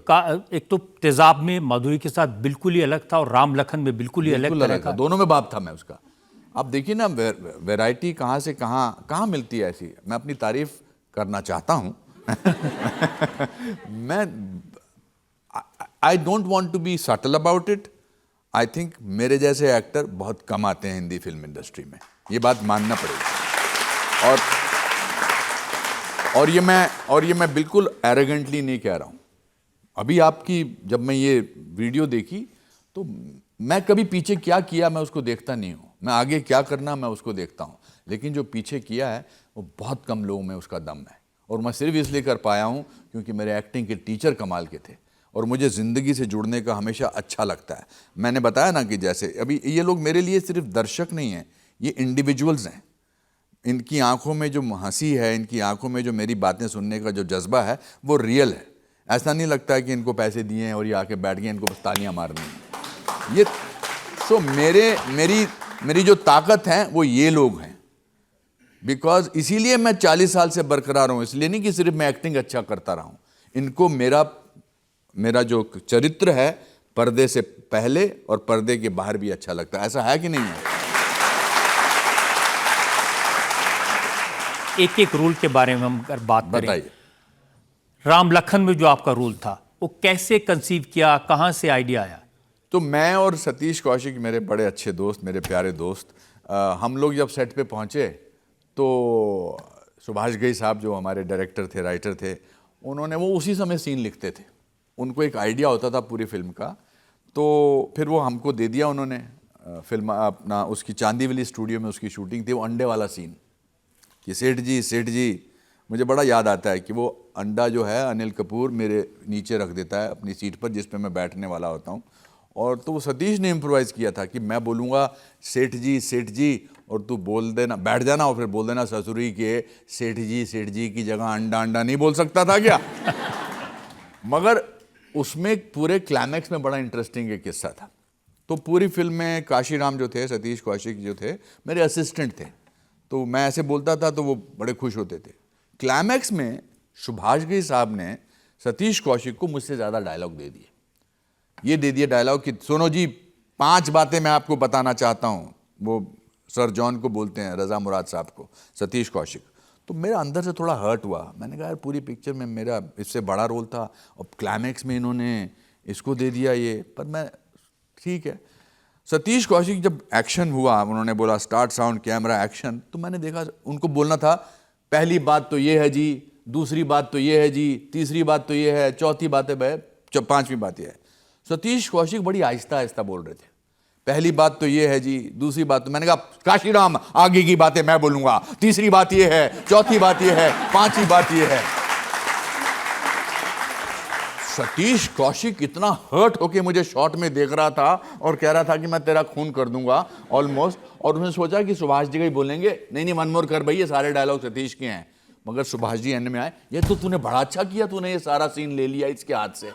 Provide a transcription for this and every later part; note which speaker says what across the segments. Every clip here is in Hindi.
Speaker 1: एक तो तेजाब में माधुरी के साथ बिल्कुल ही अलग था और राम लखन में बिल्कुल ही अलग तरह का।
Speaker 2: दोनों में बाप था मैं उसका। आप देखिए ना, वैरायटी कहाँ से कहाँ मिलती है ऐसी। मैं अपनी तारीफ करना चाहता हूँ मैं I don't want to be subtle about it. I think मेरे जैसे एक्टर बहुत कम आते हैं हिंदी फिल्म इंडस्ट्री में, ये बात मानना पड़ेगी। और ये मैं बिल्कुल एरोगेंटली नहीं कह रहा हूँ। अभी आपकी जब मैं ये वीडियो देखी तो मैं कभी पीछे क्या किया मैं उसको देखता नहीं हूँ, मैं आगे क्या करना मैं उसको देखता हूँ, लेकिन जो पीछे किया है वो बहुत कम लोगों में उसका दम है। और मैं सिर्फ इसलिए कर पाया हूँ क्योंकि मेरे एक्टिंग के टीचर कमाल के थे और मुझे ज़िंदगी से जुड़ने का हमेशा अच्छा लगता है। मैंने बताया ना कि जैसे अभी ये लोग मेरे लिए सिर्फ दर्शक नहीं हैं, ये इंडिविजुअल्स हैं। इनकी आंखों में जो हंसी है, इनकी आंखों में जो मेरी बातें सुनने का जो जज्बा है वो रियल है। ऐसा नहीं लगता है कि इनको पैसे दिए हैं और ये आके बैठ गए इनको बस तालियां मारनी हैं। ये सो मेरी जो ताकत है वो ये लोग हैं। बिकॉज इसीलिए मैं 40 साल से बरकरार हूं, इसलिए नहीं कि सिर्फ मैं एक्टिंग अच्छा करता रहा हूं। इनको मेरा जो चरित्र है पर्दे से पहले और पर्दे के बाहर भी अच्छा लगता है। ऐसा है कि नहीं है?
Speaker 1: एक एक रोल के बारे में हम अगर बात करें,
Speaker 2: बताइए।
Speaker 1: राम लखन में जो आपका रोल था वो कैसे कंसीव किया, कहां से आइडिया आया?
Speaker 2: तो मैं और सतीश कौशिक मेरे बड़े अच्छे दोस्त, मेरे प्यारे दोस्त, हम लोग जब सेट पे पहुंचे तो सुभाष घई साहब जो हमारे डायरेक्टर थे, राइटर थे, उन्होंने वो उसी समय सीन लिखते थे। उनको एक आइडिया होता था पूरी फिल्म का, तो फिर वो हमको दे दिया उन्होंने। फिल्म अपना उसकी चांदीवली स्टूडियो में उसकी शूटिंग थी। वो अंडे वाला सीन कि सेठ जी, मुझे बड़ा याद आता है कि वो अंडा जो है अनिल कपूर मेरे नीचे रख देता है अपनी सीट पर जिस पे मैं बैठने वाला होता हूँ। और तो वो सतीश ने इम्प्रोवाइज़ किया था कि मैं बोलूँगा सेठ जी और तू बोल देना, बैठ जाना और फिर बोल देना ससुरी के सेठ जी की जगह अंडा नहीं बोल सकता था क्या? मगर उसमें पूरे क्लाइमैक्स में बड़ा इंटरेस्टिंग एक किस्सा था। तो पूरी फिल्म में काशीराम जो थे, सतीश कौशिक जो थे, मेरे असिस्टेंट थे। तो मैं ऐसे बोलता था तो वो बड़े खुश होते थे। क्लाइमैक्स में सुभाष घई साहब ने सतीश कौशिक को मुझसे ज़्यादा डायलॉग दे दिए। ये दे दिए डायलॉग कि सुनो जी, 5 बातें मैं आपको बताना चाहता हूँ। वो सर जॉन को बोलते हैं, रज़ा मुराद साहब को, सतीश कौशिक। तो मेरा अंदर से थोड़ा हर्ट हुआ। मैंने कहा यार पूरी पिक्चर में मेरा इससे बड़ा रोल था और क्लाइमैक्स में इन्होंने इसको दे दिया ये। पर मैं ठीक है। सतीश कौशिक जब एक्शन हुआ, उन्होंने बोला स्टार्ट साउंड कैमरा एक्शन, तो मैंने देखा उनको बोलना था पहली बात तो ये है जी, दूसरी बात तो ये है जी, तीसरी बात तो ये है, चौथी बात है भाई, 5वीं बात ये है। सतीश कौशिक बड़ी आहिस्ता आहिस्ता बोल रहे थे। पहली बात तो ये है जी, दूसरी बात तो, मैंने कहा काशीराम आगे की बातें मैं बोलूंगा, तीसरी बात ये है, चौथी बात ये है, 5वीं बात ये है। सतीश कौशिक इतना हर्ट होके मुझे शॉट में देख रहा था और कह रहा था कि मैं तेरा खून कर दूंगा ऑलमोस्ट। और उसने सोचा कि सुभाष जी का ही बोलेंगे, नहीं वन मोर कर भाई, ये सारे डायलॉग सतीश के हैं। मगर सुभाष जी एंड में आए, ये तो तूने बड़ा अच्छा किया, तूने ये सारा सीन ले लिया इसके हाथ से।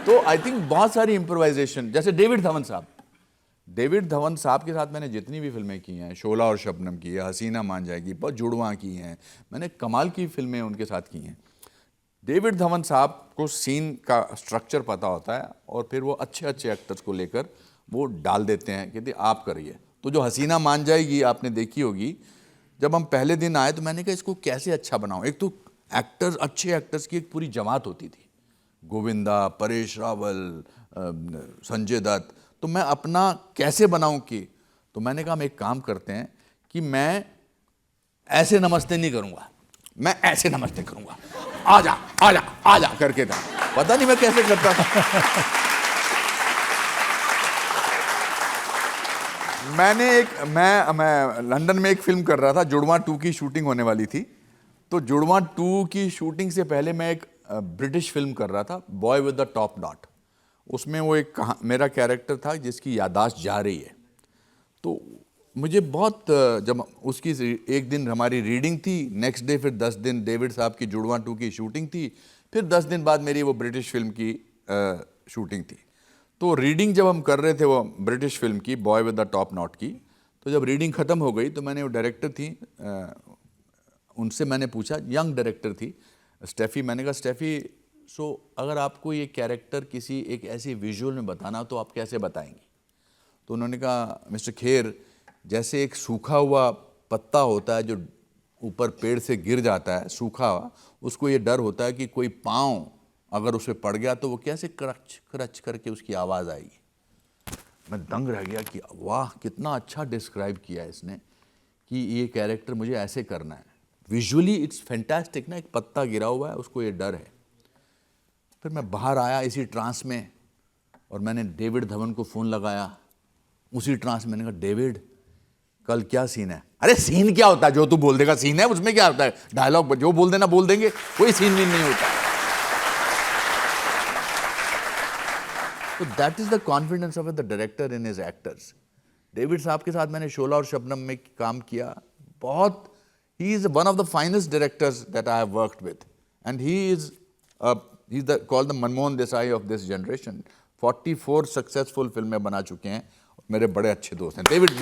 Speaker 2: तो आई थिंक बहुत सारी इम्प्रोवाइजेशन, जैसे डेविड धवन साहब के साथ मैंने जितनी भी फिल्में की हैं, शोला और शबनम की है, हसीना मान जाएगी, बहुत जुड़वा की हैं, मैंने कमाल की फिल्में उनके साथ की हैं। डेविड धवन साहब को सीन का स्ट्रक्चर पता होता है और फिर वो अच्छे एक्टर्स को लेकर वो डाल देते हैं, कहते आप करिए। तो जो हसीना मान जाएगी आपने देखी होगी, जब हम पहले दिन आए तो मैंने कहा इसको कैसे अच्छा बनाऊं। एक तो अच्छे एक्टर्स की एक पूरी जमात होती थी, गोविंदा, परेश रावल, संजय दत्त, तो मैं अपना कैसे बनाऊं कि, तो मैंने कहा हम एक काम करते हैं कि मैं ऐसे नमस्ते नहीं करूंगा, मैं ऐसे नमस्ते करूंगा, आजा करके था। पता नहीं मैं कैसे करता था। मैं लंदन में एक फिल्म कर रहा था, जुड़वा 2 की शूटिंग होने वाली थी। तो जुड़वा 2 की शूटिंग से पहले मैं एक ब्रिटिश फिल्म कर रहा था, boy with the top not. उसमें वो मेरा कैरेक्टर था जिसकी याददाश्त जा रही है। तो मुझे बहुत, जब उसकी एक दिन हमारी रीडिंग थी, नेक्स्ट डे फिर 10 दिन डेविड साहब की जुड़वा 2 की शूटिंग थी, फिर 10 दिन बाद मेरी वो ब्रिटिश फिल्म की शूटिंग थी। तो रीडिंग जब हम कर रहे थे वो ब्रिटिश फिल्म की, boy with the top not की, तो जब रीडिंग ख़त्म हो गई तो मैंने, वो डायरेक्टर थी, उनसे मैंने पूछा, यंग डायरेक्टर थी स्टेफ़ी, मैंने कहा स्टेफ़ी सो अगर आपको ये कैरेक्टर किसी एक ऐसी विजुअल में बताना तो आप कैसे बताएंगे? तो उन्होंने कहा मिस्टर खेर, जैसे एक सूखा हुआ पत्ता होता है जो ऊपर पेड़ से गिर जाता है सूखा हुआ, उसको ये डर होता है कि कोई पाँव अगर उस पर पड़ गया तो वो कैसे करच करच करके उसकी आवाज़ आएगी। मैं दंग रह गया कि वाह कितना अच्छा डिस्क्राइब किया है इसने कि ये कैरेक्टर मुझे ऐसे करना है। विजुअली इट्स फैंटास्टिक ना, एक पत्ता गिरा हुआ है उसको ये डर है। फिर मैं बाहर आया इसी ट्रांस में और मैंने डेविड धवन को फ़ोन लगाया उसी ट्रांस में। मैंने कहा डेविड कल क्या सीन है? अरे सीन क्या होता है, जो तू बोल देगा सीन है, उसमें क्या होता है, डायलॉग जो बोल देना बोल देंगे, कोई सीन भी नहीं होता। तो that is the confidence of the director in his actors. David साहब के साथ मैंने शोला और शबनम में काम किया, बहुत he is one of the finest directors that I have worked with and he is called the Manmohan Desai of this generation. 44 successful फिल्में बना चुके हैं, मेरे बड़े अच्छे दोस्त हैं। डेविड